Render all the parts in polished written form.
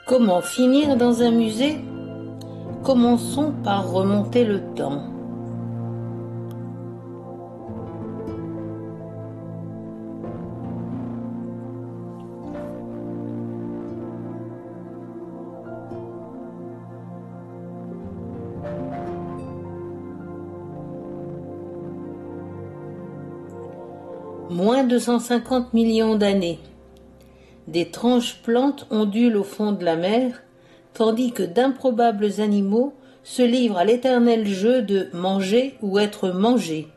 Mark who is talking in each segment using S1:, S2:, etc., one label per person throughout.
S1: Comment finir dans un musée? Commençons par remonter le temps. Moins de 150 millions d'années. D'étranges plantes ondulent au fond de la mer, tandis que d'improbables animaux se livrent à l'éternel jeu de manger ou être mangés.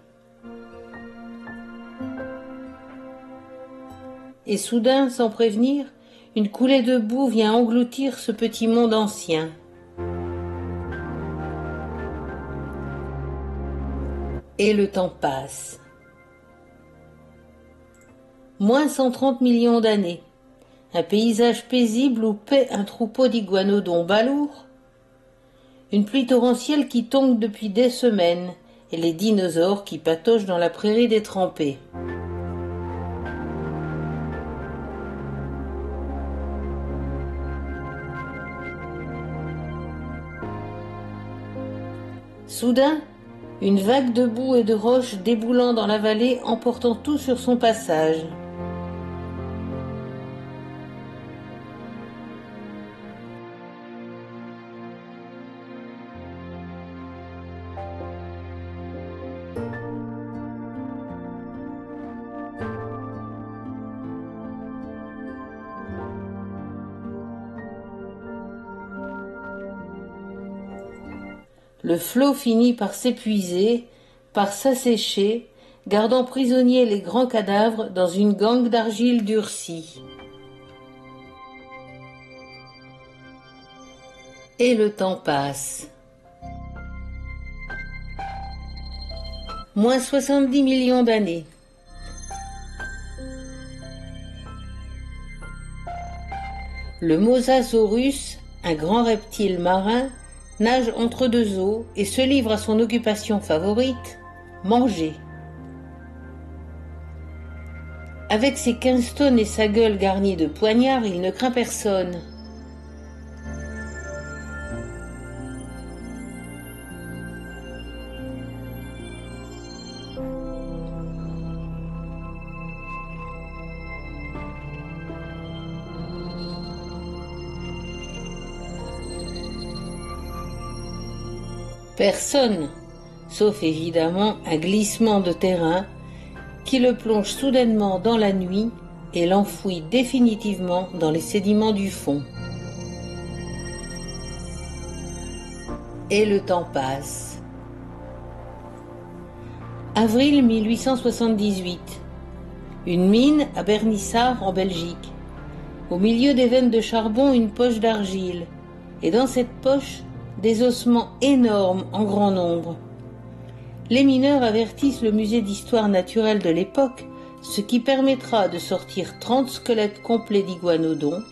S1: Et soudain, sans prévenir, une coulée de boue vient engloutir ce petit monde ancien. Et le temps passe. Moins 130 millions d'années. Un paysage paisible où paît un troupeau d'iguanodons balourds. Une pluie torrentielle qui tombe depuis des semaines et les dinosaures qui patauchent dans la prairie détrempée. Soudain, une vague de boue et de roches déboulant dans la vallée, emportant tout sur son passage. Le flot finit par s'épuiser, par s'assécher, gardant prisonniers les grands cadavres dans une gangue d'argile durcie. Et le temps passe. Moins 70 millions d'années. Le Mosasaurus, un grand reptile marin, nage entre deux eaux et se livre à son occupation favorite, manger. Avec ses 15 tonnes et sa gueule garnie de poignards, il ne craint personne. Personne, sauf évidemment un glissement de terrain qui le plonge soudainement dans la nuit et l'enfouit définitivement dans les sédiments du fond. Et le temps passe. Avril 1878. Une mine à Bernissart en Belgique. Au milieu des veines de charbon, une poche d'argile. Et dans cette poche, des ossements énormes en grand nombre. Les mineurs avertissent le musée d'histoire naturelle de l'époque, ce qui permettra de sortir 30 squelettes complets d'iguanodons,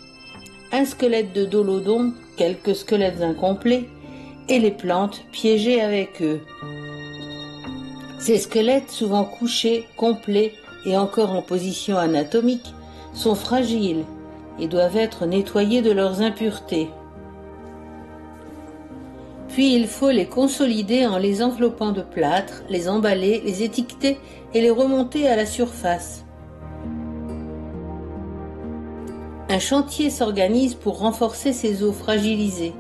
S1: un squelette de dolodon, quelques squelettes incomplets, et les plantes piégées avec eux. Ces squelettes, souvent couchés, complets et encore en position anatomique, sont fragiles et doivent être nettoyés de leurs impuretés. Puis il faut les consolider en les enveloppant de plâtre, les emballer, les étiqueter et les remonter à la surface. Un chantier s'organise pour renforcer ces os fragilisés.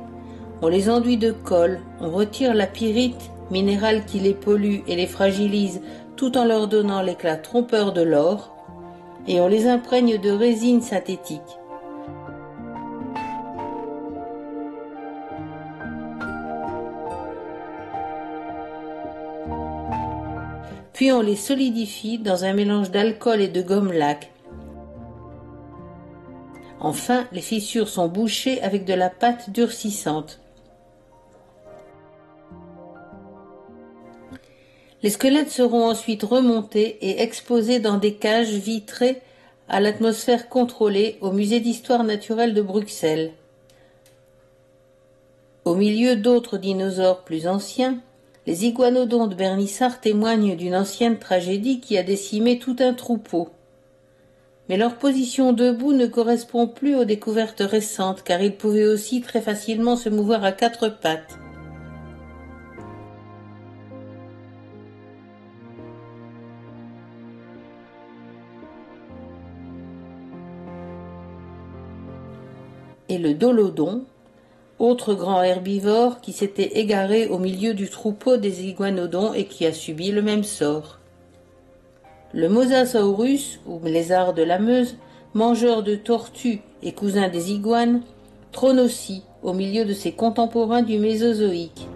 S1: On les enduit de colle, on retire la pyrite, minéral qui les pollue et les fragilise tout en leur donnant l'éclat trompeur de l'or, et on les imprègne de résine synthétique. Puis on les solidifie dans un mélange d'alcool et de gomme laque. Enfin, les fissures sont bouchées avec de la pâte durcissante. Les squelettes seront ensuite remontés et exposés dans des cages vitrées à l'atmosphère contrôlée au musée d'histoire naturelle de Bruxelles. Au milieu d'autres dinosaures plus anciens, les iguanodons de Bernissart témoignent d'une ancienne tragédie qui a décimé tout un troupeau. Mais leur position debout ne correspond plus aux découvertes récentes, car ils pouvaient aussi très facilement se mouvoir à quatre pattes. Et le Dolodon, autre grand herbivore qui s'était égaré au milieu du troupeau des iguanodons et qui a subi le même sort. Le Mosasaurus, ou lézard de la Meuse, mangeur de tortues et cousin des iguanes, trône aussi au milieu de ses contemporains du Mésozoïque.